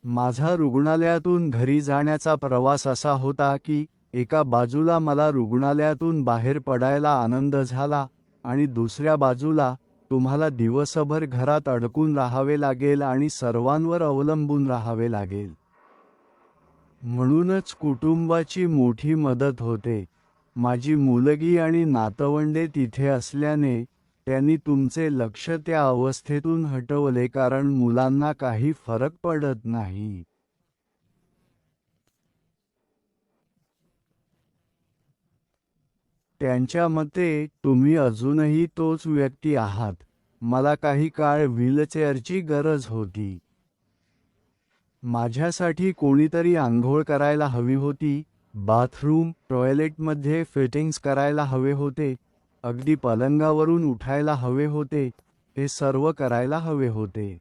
माझा रुग्णालयातून घरी जाण्याचा प्रवास असा होता की एका बाजूला मला रुग्णालयातून बाहेर पडायला आनंद झाला आणि दुसऱ्या बाजूला तुम्हाला दिवसभर घरात अडकून राहावे लागेल आणि सर्वांवर अवलंबून राहावे लागेल. म्हणूनच कुटुंबाची मोठी मदत होते. माझी मुलगी आणि नातवंडे तिथे असल्याने त्यांनी तुमचे लक्ष त्या अवस्थेतून हटवले कारण मुलांना काही फरक पडत नाही. त्यांच्या मते तुम्ही अजूनही तोच व्यक्ती आहात. मला काही काळ व्हीलचेअरची गरज होती. माझ्यासाठी कोणीतरी आंघोळ करायला हवी होती, बाथरूम, टॉयलेटमध्ये फिटिंग्स करायला हवे होते, अगदी पलंगावरून उठायला हवे होते, हे सर्व करायला हवे होते.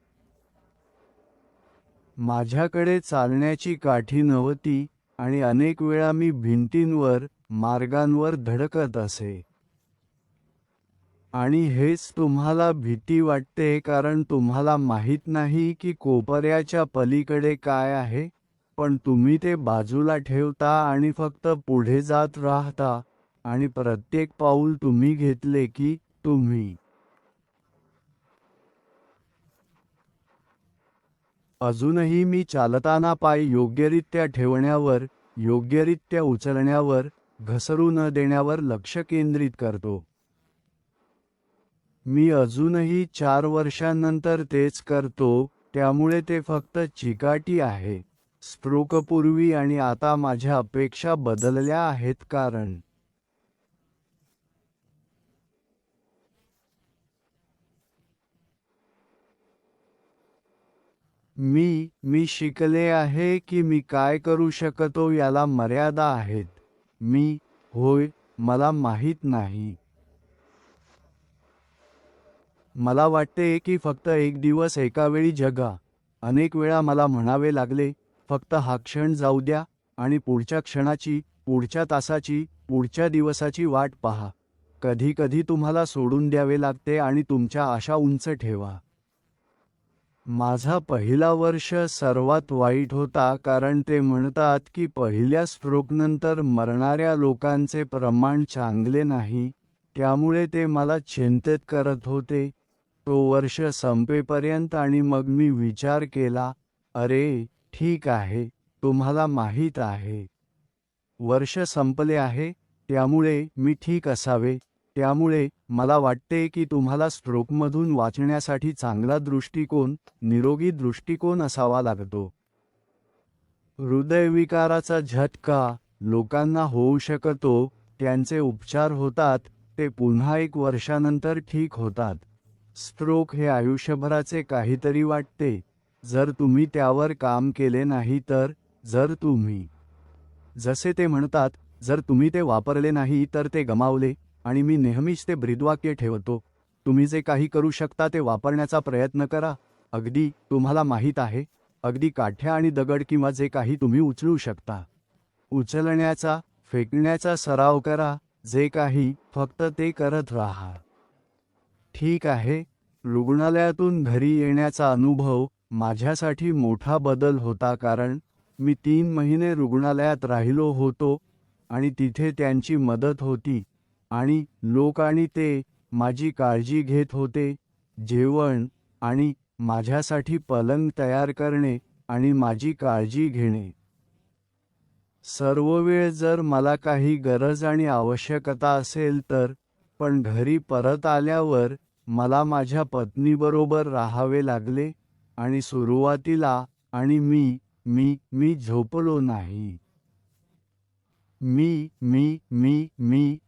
माझ्याकडे चालण्याची काठी नव्हती आणि अनेक वेळा मी भिंतींवर, मार्गांवर धडकत असे. आणि हेच तुम्हाला भीती वाटते कारण तुम्हाला माहीत नाही की कोपऱ्याच्या पलीकडे काय आहे, पण तुम्ही ते बाजूला ठेवता आणि फक्त पुढे जात राहता आणि प्रत्येक पाऊल तुम्ही घेतले की तुम्ही अजूनही मी चालताना पाय योग्यरित्या ठेवण्यावर, योग्यरित्या उचलण्यावर, घसरू न देण्यावर लक्ष केंद्रित करतो. मी अजूनही 4 वर्षांनंतर तेच करतो, त्यामुळे ते फक्त चिकाटी आहे. स्ट्रोकपूर्वी आणि आता माझ्या अपेक्षा बदलल्या आहेत कारण मी शिकले आहे की मी काय करू शकतो याला मर्यादा आहेत. होय, मला माहीत नाही. मला वाटते की फक्त एक दिवस एका वेळी जगा. अनेक वेळा मला म्हणावे लागले, फक्त हा क्षण जाऊ द्या आणि पुढच्या क्षणाची, पुढच्या तासाची, पुढच्या दिवसाची वाट पहा. कधी कधी तुम्हाला सोडून द्यावे लागते आणि तुमच्या आशा उंच ठेवा. माझा पहिला वर्ष सर्वात वाईट होता कारण ते म्हणतात की पहिल्या स्ट्रोकनंतर मरणाऱ्या लोकांचे प्रमाण चांगले नाही, त्यामुळे ते मला चिंतित करत होते. तो वर्ष संपेपर्यंत आणि मग मी विचार केला, अरे, ठीक आहे, तुम्हाला माहीत आहे. वर्ष संपले आहे, त्यामुळे मी ठीक असावे. त्यामुळे मला वाटते की तुम्हाला स्ट्रोकमधून वाचण्यासाठी चांगला दृष्टिकोन, निरोगी दृष्टिकोन असावा लागतो. हृदयविकाराचा झटका लोकांना होऊ शकतो, त्यांचे उपचार होतात, ते पुन्हा 1 वर्षानंतर ठीक होतात. स्ट्रोक हे आयुष्यभराचे काहीतरी वाटते, जर तुम्ही त्यावर काम केले नाही तर. जर तुम्ही, जसे ते म्हणतात, जर तुम्ही ते वापरले नाही तर ते गमावले. आणि मी नेहमीच ते ब्रीदवाक्य ठेवतो, तुम्ही जे काही करू शकता ते वापरण्याचा प्रयत्न करा. अगदी तुम्हाला माहीत आहे, अगदी काठ्या आणि दगड किंवा जे काही तुम्ही उचलू शकता, उचलण्याचा, फेकण्याचा सराव करा. जे काही, फक्त ते करत राहा. ठीक आहे. रुग्णालयातून घरी येण्याचा अनुभव माझ्यासाठी मोठा बदल होता कारण मी 3 महिने रुग्णालयात राहिलो होतो आणि तिथे त्यांची मदत होती आणि लोक आणि ते माझी काळजी घेत होते. जेवण आणि माझ्यासाठी पलंग तयार करणे आणि माझी काळजी घेणे. सर्व वेळ जर मला काही गरज आणि आवश्यकता असेल तर. पण घरी परत आल्यावर मला माझ्या पत्नीबरोबर राहावे लागले आणि सुरुवातीला आणि मी झोपलो नाही.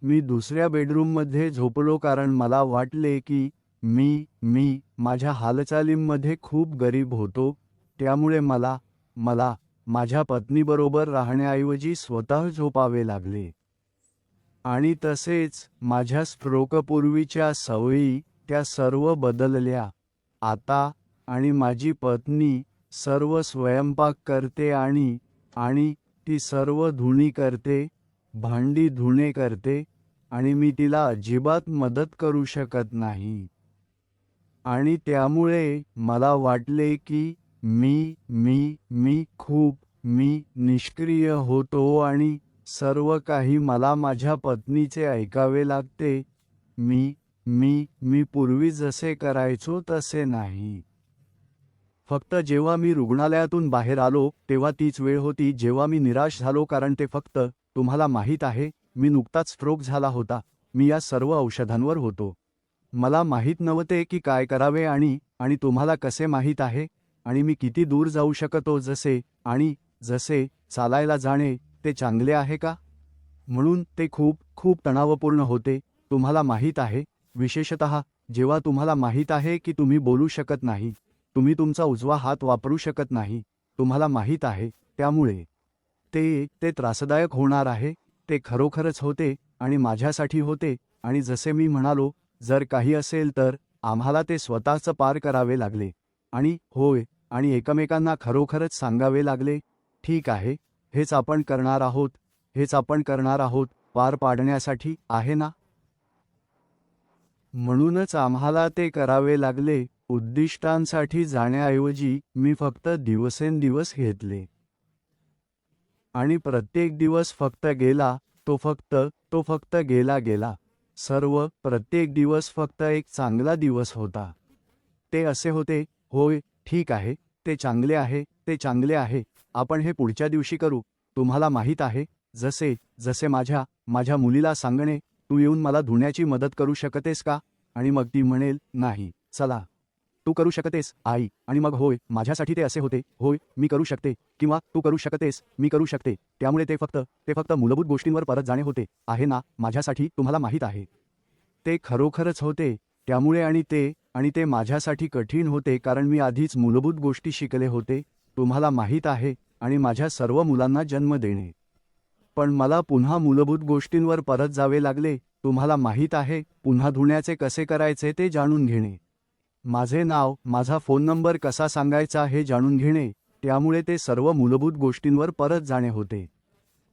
मी दुसऱ्या बेडरूममध्ये झोपलो कारण मला वाटले की मी माझ्या हालचालींमध्ये खूप गरीब होतो, त्यामुळे मला माझ्या पत्नीबरोबर राहण्याऐवजी स्वतः झोपावे लागले. आणि तसेच माझ्या स्ट्रोकपूर्वीच्या सवयी, त्या सर्व बदलल्या. आता आणि माझी पत्नी सर्व स्वयंपाक करते आणि ती सर्व धुणी करते, भांडी धुणे करते आणि मी तिला अजिबात मदत करू शकत नाही. आणि त्यामुळे मला वाटले की मी खूप निष्क्रिय होतो आणि सर्व काही मला माझ्या पत्नीचे ऐकावे लागते. मी पूर्वी जसे करायचो तसे नाही. फक्त जेव्हा मी रुग्णालयातून बाहेर आलो तेव्हा तीच वेळ होती जेव्हा मी निराश झालो, कारण ते फक्त, तुम्हाला माहीत आहे, मी नुकताच स्ट्रोक झाला होता. मी या सर्व औषधांवर होतो. मला माहीत नव्हते की काय करावे आणि तुम्हाला कसे माहीत आहे, आणि मी किती दूर जाऊ शकतो. जसे चालायला जाणे ते चांगले आहे का? म्हणून ते खूप तणावपूर्ण होते. तुम्हाला माहीत आहे, विशेषतः जेव्हा तुम्हाला माहीत आहे की तुम्ही बोलू शकत नाही, तुम्ही तुमचा उजवा हात वापरू शकत नाही, तुम्हाला माहीत आहे. त्यामुळे ते त्रासदायक होणार आहे. ते खरोखरच होते आणि माझ्यासाठी होते. आणि जसे मी म्हणालो, जर काही असेल तर आम्हाला ते स्वतःच पार करावे लागले. आणि एकमेकांना खरोखरच सांगावे लागले, ठीक आहे, हेच आपण करणार आहोत, पार पाडण्यासाठी, आहे ना? म्हणूनच आम्हाला ते करावे लागले. उद्दिष्टांसाठी जाण्याऐवजी मी फक्त दिवसेंदिवस घेतले. आणि प्रत्येक दिवस फक्त गेला, तो फक्त गेला. प्रत्येक दिवस फक्त एक चांगला दिवस होता. ते असे होते, होय, ठीक आहे, ते चांगले आहे, आपण हे पुढच्या दिवशी करू. तुम्हाला माहीत आहे, जसे माझ्या मुलीला सांगणे, तू येऊन मला धुण्याची मदत करू शकतेस का? आणि मग ती म्हणेल, नाही, चला, तू करू शकतेस आई. आणि मग होय, माझ्यासाठी ते असे होते, होय, मी करू शकते, किंवा तू करू शकतेस, मी करू शकते. त्यामुळे ते फक्त मूलभूत गोष्टींवर परत जाणे होते, आहे ना, माझ्यासाठी, तुम्हाला माहीत आहे. ते खरोखरच होते. त्यामुळे आणि ते माझ्यासाठी कठीण होते, कारण मी आधीच मूलभूत गोष्टी शिकले होते, तुम्हाला माहीत आहे, आणि माझ्या सर्व मुलांना जन्म देणे. पण मला पुन्हा मूलभूत गोष्टींवर परत जावे लागले, तुम्हाला माहीत आहे, पुन्हा धुण्याचे कसे करायचे ते जाणून घेणे, माझे नाव, माझा फोन नंबर कसा सांगायचा हे जाणून घेणे. त्यामुळे ते सर्व मूलभूत गोष्टींवर परत जाणे होते.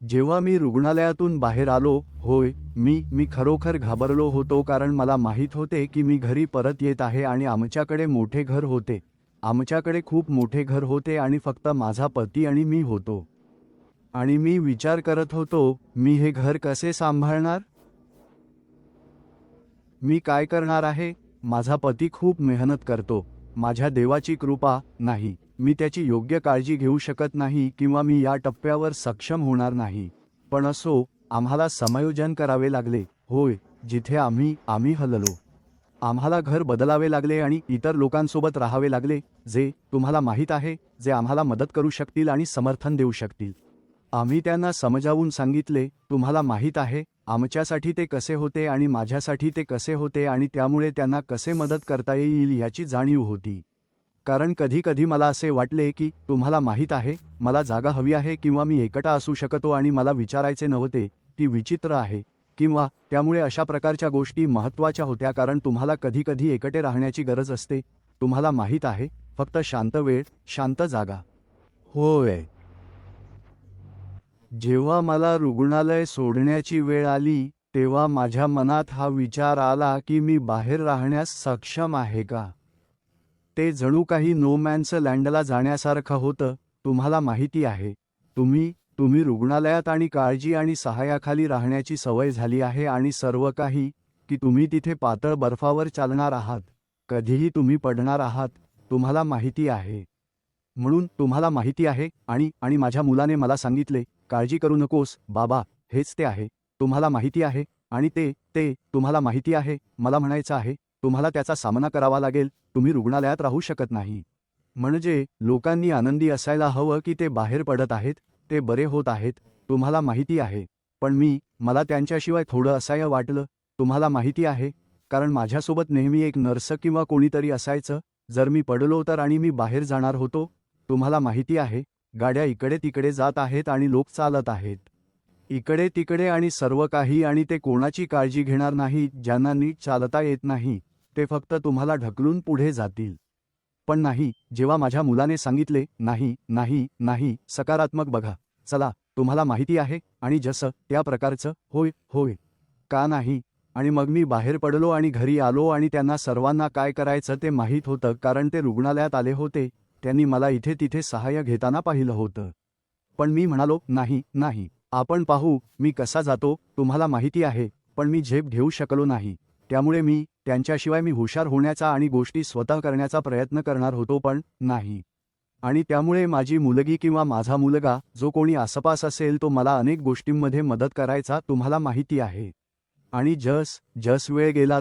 जेव्हा मी रुग्णालयातून बाहेर आलो, होय, मी खरोखर घाबरलो होतो, कारण मला माहीत होते की मी घरी परत येत आहे आणि आमच्याकडे मोठे घर होते. आमच्याकडे खूप मोठे घर होते आणि फक्त माझा पती आणि मी होतो. आणि मी विचार करत होतो, मी हे घर कसे सांभाळणार? मी काय करणार आहे? माझा पती खूप मेहनत करतो. माझ्या देवाची कृपा नाही. मी त्याची योग्य काळजी घेऊ शकत नाही किंवा मी या टप्प्यावर सक्षम होणार नाही. पण असो, आम्हाला समायोजन करावे लागले. होय, जिथे आम्ही हललो. आम्हाला घर बदलावे लागले आणि इतर लोकांसोबत राहावे लागले, जे, तुम्हाला माहीत आहे, जे आम्हाला मदत करू शकतील आणि समर्थन देऊ शकतील. आम्ही त्यांना समजावून सांगितले, तुम्हाला माहीत आहे, आमच्यासाठी ते कसे होते आणि माझ्यासाठी ते कसे होते, आणि त्यामुळे त्यांना कसे मदत करता येईल याची जाणीव होती. कारण कधी मला असे वाटले की, तुम्हाला माहीत आहे, मला जागा हवी आहे किंवा मी एकटा असू शकतो आणि मला विचारायचे नव्हते, ती विचित्र आहे, किंवा त्यामुळे अशा प्रकारच्या गोष्टी महत्त्वाच्या होत्या, कारण तुम्हाला कधी एकटे राहण्याची गरज असते, तुम्हाला माहीत आहे, फक्त शांत वेळ, शांत जागा. होय. जेव्हा मला रुग्णालय सोडण्याची वेळ आली, तेव्हा माझ्या मनात हा विचार आला की मी बाहेर राहण्यास सक्षम आहे का? ते जणू काही नो मॅन्स लँडला जाण्यासारखं होतं. तुम्हाला माहिती आहे, तुम्ही रुग्णालयात आणि काळजी आणि सहाय्याखाली राहण्याची सवय झाली आहे आणि सर्व काही, की तुम्ही तिथे पातळ बर्फावर चालणार आहात, कधीही तुम्ही पडणार आहात, तुम्हाला माहिती आहे. म्हणून तुम्हाला माहिती आहे, आणि माझ्या मुलाने मला सांगितले, काळजी करू नकोस बाबा, हेच ते आहे, तुम्हाला माहिती आहे. आणि ते तुम्हाला माहिती आहे, मला म्हणायचं आहे, तुम्हाला त्याचा सामना करावा लागेल, तुम्ही रुग्णालयात राहू शकत नाही. म्हणजे लोकांनी आनंदी असायला हवं की ते बाहेर पडत आहेत, ते बरे होत आहेत, तुम्हाला माहिती आहे. पण मला त्यांच्याशिवाय थोडं असहाय्य वाटलं, तुम्हाला माहिती आहे, कारण माझ्यासोबत नेहमी एक नर्स किंवा कोणीतरी असायचं, जर मी पडलो तर, आणि मी बाहेर जाणार होतो. तुम्हाला माहिती आहे, गाड्या इकडे तिकडे जात आहेत आणि लोक चालत आहेत इकडे तिकडे आणि सर्व काही, आणि ते कोणाची काळजी घेणार नाहीत. ज्यांना नीट चालता येत नाही, ते फक्त तुम्हाला ढकलून पुढे जातील. पण नाही, जेव्हा माझ्या मुलाने सांगितले, नाही, सकारात्मक बघा, चला, तुम्हाला माहिती आहे, आणि जसं त्या प्रकारचं, होय, का नाही. आणि मग मी बाहेर पडलो आणि घरी आलो, आणि त्यांना सर्वांना काय करायचं ते माहीत होतं, कारण ते रुग्णालयात आले होते, त्यांनी मला इथे तिथे सहाय्य घेताना पाहिलं होतं. पण मी म्हणालो, नाही नाही, आपण पाहू मी कसा जातो. तुम्हाला माहिती आहे, पण मी झेप घेऊ शकलो नाही. त्यामुळे मी त्यांच्याशिवाय मी हुशार होण्याचा आणि गोष्टी स्वतः करण्याचा प्रयत्न करणार होतो, पण नाही. आणि त्यामुळे माझी मुलगी किंवा माझा मुलगा जो कोणी आसपास असेल तो मला अनेक गोष्टींमध्ये मदत करायचा, तुम्हाला माहिती आहे. आणि जस वेळ गेला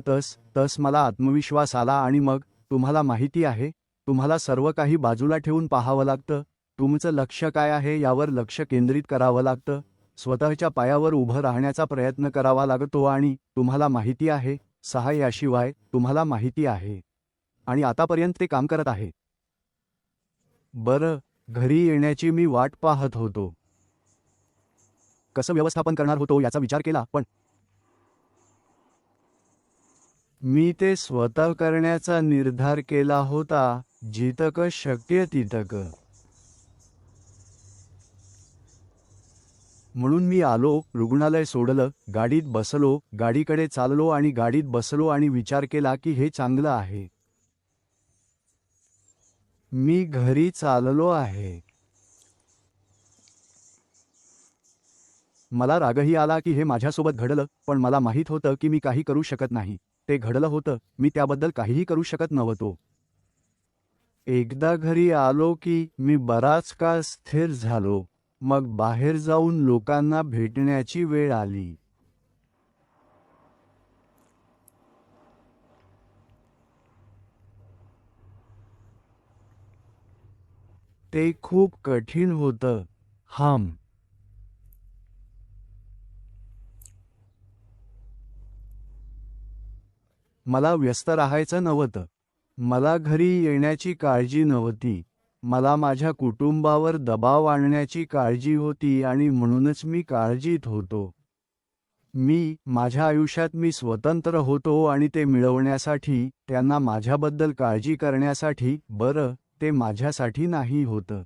तस मला आत्मविश्वास आला आणि मग तुम्हाला माहिती आहे, तुम्हाला सर्व काही बाजूला ठेवून पाहावं लागतं. तुमचं लक्ष्य काय आहे यावर लक्ष केंद्रित करावं लागतं. स्वतःच्या पायावर उभं राहण्याचा प्रयत्न करावा लागतो आणि तुम्हाला माहिती आहे, सहाय्याशिवाय तुम्हाला माहिती आहे. आणि आतापर्यंत ते काम करत आहे. बरं, घरी येण्याची मी वाट पाहत होतो. कसं व्यवस्थापन करणार होतो याचा विचार केला, पण मी ते स्वतः करण्याचा निर्धार केला होता, जितकं शक्य तितकं. म्हणून मी आलो, रुग्णालय सोडलं, गाडीत बसलो, गाडीकडे चाललो आणि गाडीत बसलो आणि विचार केला की हे चांगलं आहे. मी घरी चाललो आहे. मला रागही आला की हे माझ्यासोबत घडलं, पण मला माहीत होतं की मी काही करू शकत नाही. ते घडलं होतं, मी त्याबद्दल काहीही करू शकत नव्हतो. एकदा घरी आलो की मी बराच काळ स्थिर झालो. मग बाहेर जाऊन लोकांना भेटण्याची वेळ आली. ते खूप कठीण होतं. मला व्यस्त राहायचं नव्हतं. मला घरी येण्याची काळजी नव्हती. मला माझ्या कुटुंबावर दबाव आणण्याची काळजी होती आणि म्हणूनच मी काळजीत होतो. माझ्या आयुष्यात मी स्वतंत्र होतो आणि ते मिळवण्यासाठी, त्यांना माझ्याबद्दल काळजी करण्यासाठी, बरं, ते माझ्यासाठी नाही होतं.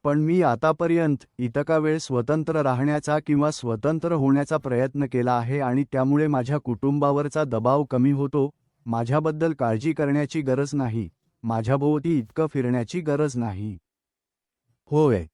पण मी आतापर्यंत इतका वेळ स्वतंत्र राहण्याचा किंवा स्वतंत्र होण्याचा प्रयत्न केला आहे आणि त्यामुळे माझ्या कुटुंबावरचा दबाव कमी होतो. माझ्याबद्दल काळजी करण्याची गरज नाही. माझ्याभोवती इतकं फिरण्याची गरज नाही. होय.